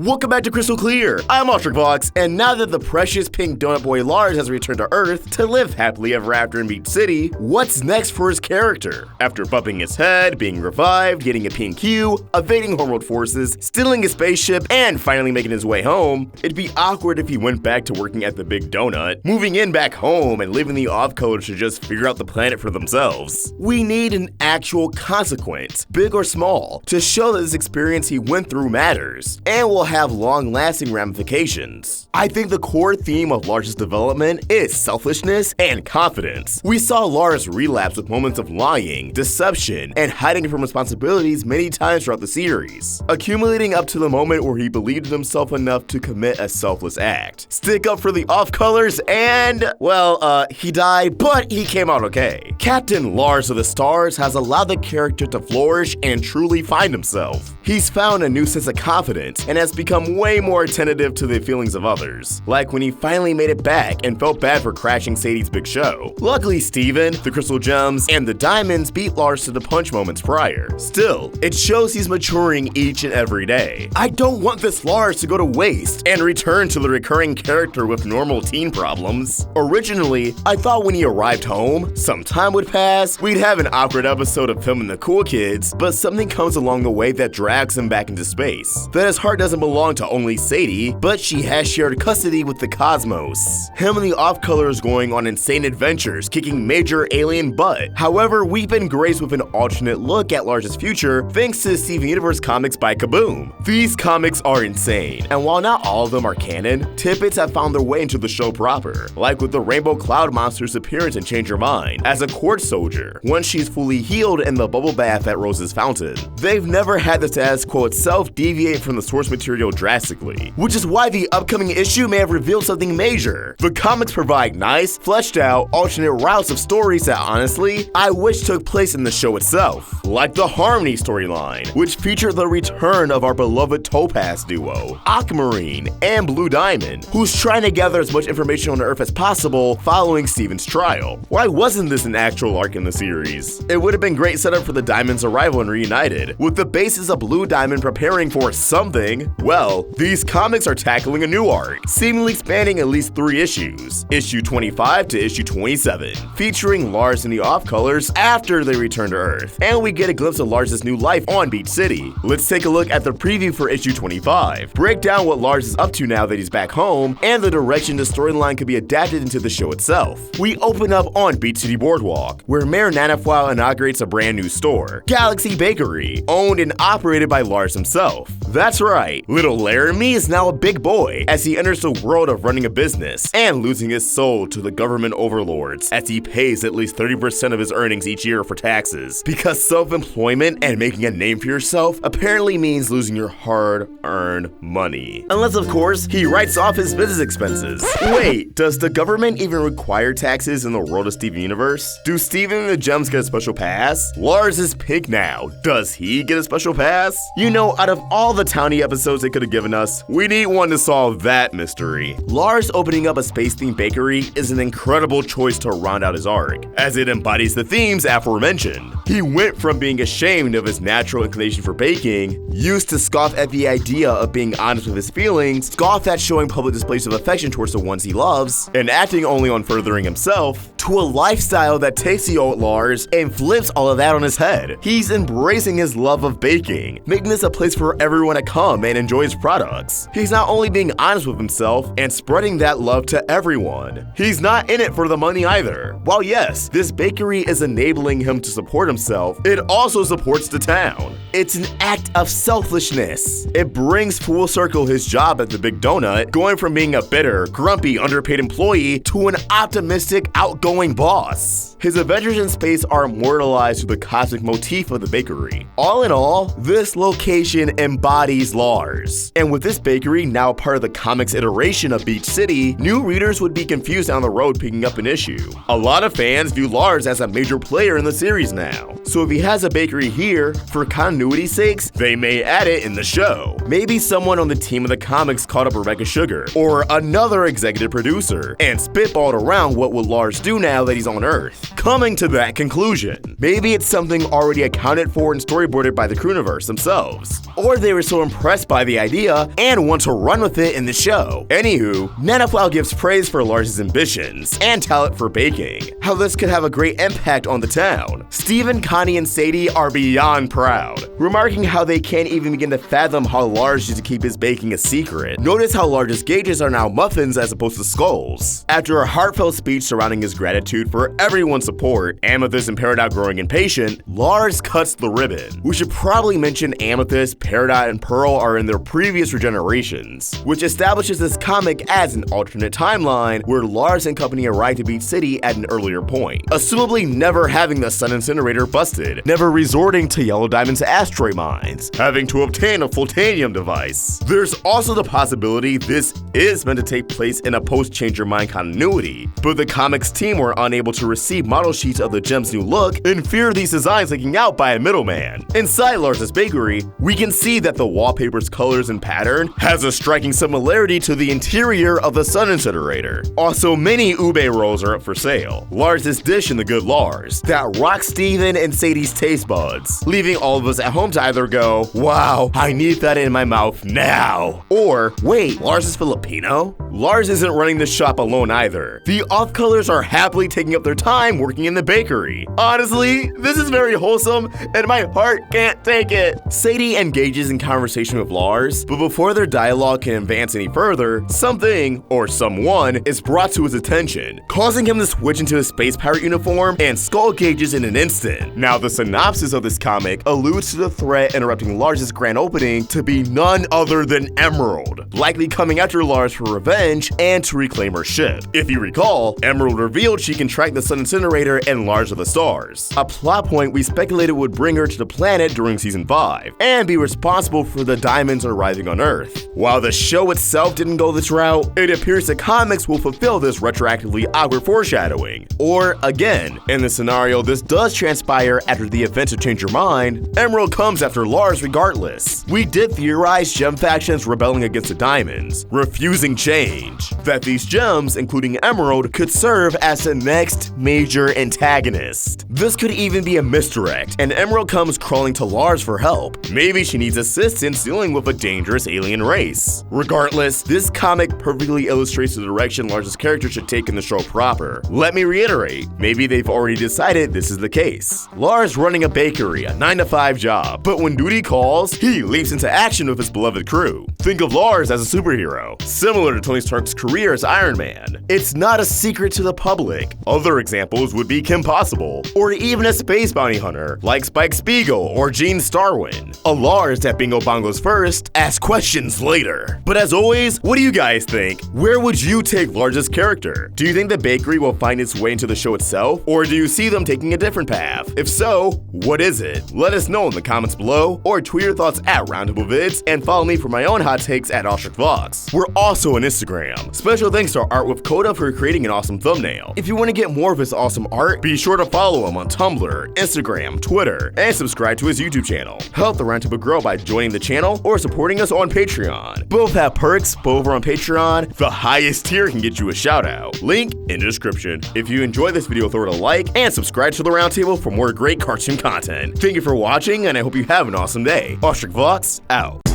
Welcome back to Crystal Clear. I'm Ultravox, and now that the precious pink donut boy Lars has returned to Earth to live happily ever after in Beach City, what's next for his character? After bumping his head, being revived, getting a PQ, evading homeworld forces, stealing a spaceship, and finally making his way home, it'd be awkward if he went back to working at the Big Donut, moving in back home and leaving the off-colors to just figure out the planet for themselves. We need an actual consequence, big or small, to show that this experience he went through matters, and will have long-lasting ramifications. I think the core theme of Lars' development is selfishness and confidence. We saw Lars relapse with moments of lying, deception, and hiding from responsibilities many times throughout the series, accumulating up to the moment where he believed in himself enough to commit a selfless act, stick up for the off-colors, and, well, he died, but he came out okay. Captain Lars of the Stars has allowed the character to flourish and truly find himself. He's found a new sense of confidence and has become way more attentive to the feelings of others, like when he finally made it back and felt bad for crashing Sadie's big show. Luckily, Steven, the Crystal Gems, and the Diamonds beat Lars to the punch moments prior. Still, it shows he's maturing each and every day. I don't want this Lars to go to waste and return to the recurring character with normal teen problems. Originally, I thought when he arrived home, some time would pass, we'd have an awkward episode of filming the cool kids, but something comes along the way that drags him back into space. That his heart doesn't belong to only Sadie, but she has shared custody with the cosmos. Him and the off-colors going on insane adventures, kicking major alien butt. However, we've been graced with an alternate look at Lars' future thanks to the Steven Universe comics by Kaboom. These comics are insane, and while not all of them are canon, tidbits have found their way into the show proper, like with the Rainbow Cloud Monster's appearance in Change Your Mind as a court soldier, once she's fully healed in the bubble bath at Rose's Fountain. They've never had the status quo itself deviate from the source material drastically, which is why the upcoming issue may have revealed something major. The comics provide nice, fleshed out, alternate routes of stories that honestly, I wish took place in the show itself. Like the Harmony storyline, which featured the return of our beloved Topaz duo, Aquamarine and Blue Diamond, who's trying to gather as much information on Earth as possible following Steven's trial. Why wasn't this an actual arc in the series? It would have been great setup for the Diamond's arrival and reunited, with the basis of Blue Diamond preparing for something. Well, these comics are tackling a new arc, seemingly spanning at least 3 issues, issue 25 to issue 27, featuring Lars and the off-colors after they return to Earth, and we get a glimpse of Lars' new life on Beach City. Let's take a look at the preview for issue 25, break down what Lars is up to now that he's back home, and the direction the storyline could be adapted into the show itself. We open up on Beach City Boardwalk, where Mayor Nanafwao inaugurates a brand new store, Galaxy Bakery, owned and operated by Lars himself. That's right, little Laramie is now a big boy as he enters the world of running a business and losing his soul to the government overlords as he pays at least 30% of his earnings each year for taxes, because self-employment and making a name for yourself apparently means losing your hard-earned money. Unless, of course, he writes off his business expenses. Wait, does the government even require taxes in the world of Steven Universe? Do Steven and the Gems get a special pass? Lars is pink now. Does he get a special pass? You know, out of all the townie episodes they could have given us, we need one to solve that mystery. Lars opening up a space-themed bakery is an incredible choice to round out his arc, as it embodies the themes aforementioned. He went from being ashamed of his natural inclination for baking, used to scoff at the idea of being honest with his feelings, scoff at showing public displays of affection towards the ones he loves, and acting only on furthering himself, to a lifestyle that takes the old Lars and flips all of that on his head. He's embracing his love of baking, making this a place for everyone to come and enjoy his products. He's not only being honest with himself and spreading that love to everyone, he's not in it for the money either. While yes, this bakery is enabling him to support himself, it also supports the town. It's an act of selfishness. It brings full circle his job at the Big Donut, going from being a bitter, grumpy, underpaid employee to an optimistic, outgoing boss. His adventures in space are immortalized through the cosmic motif of the bakery. All in all, this location embodies Lars. And with this bakery now part of the comics iteration of Beach City, new readers would be confused down the road picking up an issue. A lot of fans view Lars as a major player in the series now. So if he has a bakery here, for continuity's sakes, they may add it in the show. Maybe someone on the team of the comics called up Rebecca Sugar, or another executive producer, and spitballed around what would Lars do now that he's on Earth, coming to that conclusion. Maybe it's something already accounted for and storyboarded by the Crewniverse themselves. Or they were so impressed by the idea and want to run with it in the show. Anywho, Nanoflow gives praise for Lars' ambitions and talent for baking, how this could have a great impact on the town. Steven, Connie, and Sadie are beyond proud, remarking how they can't even begin to fathom how Lars used to keep his baking a secret. Notice how Lars' gauges are now muffins as opposed to skulls. After a heartfelt speech surrounding his gratitude for everyone's support, Amethyst and Peridot growing impatient, Lars cuts the ribbon. We should probably mention Amethyst, Peridot, and Pearl are in their previous regenerations, which establishes this comic as an alternate timeline where Lars and company arrived to Beach City at an earlier point, assumably never having the Sun Incinerator busted, never resorting to Yellow Diamond's asteroid mines, having to obtain a Fultanium device. There's also the possibility this is meant to take place in a post-Change Your Mind continuity, but the comics team were unable to receive model sheets of the gem's new look and fear these designs leaking out by a middleman. Inside Lars' bakery, we can see that the wallpaper's colors and pattern has a striking similarity to the interior of the Sun Incinerator. Also, many ube rolls are up for sale. Lars' dish in the good Lars that rocks Steven and Sadie's taste buds, leaving all of us at home to either go, wow, I need that in my mouth now, or wait, Lars is Filipino? Lars isn't running the shop alone either. The off-colors are happily taking up their time working in the bakery. Honestly, this is very wholesome and my heart can't take it. Sadie engages in conversation with Lars, but before their dialogue can advance any further, something, or someone, is brought to his attention, causing him to switch into his space pirate uniform and skull gauges in an instant. Now, the synopsis of this comic alludes to the threat interrupting Lars' grand opening to be none other than Emerald, likely coming after Lars for revenge and to reclaim her ship. If you recall, Emerald revealed she can track the Sun Incinerator and Lars of the Stars, a plot point we speculated would bring her to the planet during Season 5, and be responsible for the diamonds arriving on Earth. While the show itself didn't go this route, it appears the comics will fulfill this retroactively awkward foreshadowing. Or, again, in the scenario this does transpire after the events of Change Your Mind, Emerald comes after Lars regardless. We did theorize gem factions rebelling against the diamonds, refusing change. That these gems, including Emerald, could serve as the next major antagonist. This could even be a misdirect, and Emerald comes crawling to Lars for help. Maybe she needs assistance dealing with a dangerous alien race. Regardless, this comic perfectly illustrates the direction Lars' character should take in the show proper. Let me reiterate, maybe they've already decided this is the case. Lars running a bakery, a 9-to-5 job, but when duty calls, he leaps into action with his beloved crew. Think of Lars as a superhero, similar to Tony Stark's career as Iron Man. It's not a secret to the public. Other examples would be Kim Possible, or even a space bounty hunter like Spike Spiegel or Gene Starwin. A Lars that bingo bongos first, asks questions later. But as always, what do you guys think? Where would you take Lars' character? Do you think the bakery will find its way into the show itself, or do you see them taking a different path? If so, what is it? Let us know in the comments below, or tweet your thoughts at Roundtable Vids, and follow me for my own hot takes at OstricVox. We're also on Instagram. Special thanks to Art with Coda for creating an awesome thumbnail. If you want to get more of his awesome art, be sure to follow him on Tumblr, Instagram, Twitter, and subscribe to his YouTube channel. Help the Roundtable grow by joining the channel or supporting us on Patreon. Both have perks, but over on Patreon, the highest tier can get you a shout out. Link in the description. If you enjoyed this video, throw it a like and subscribe to the Roundtable for more great cartoon content. Thank you for watching, and I hope you have an awesome day. OstricVox out.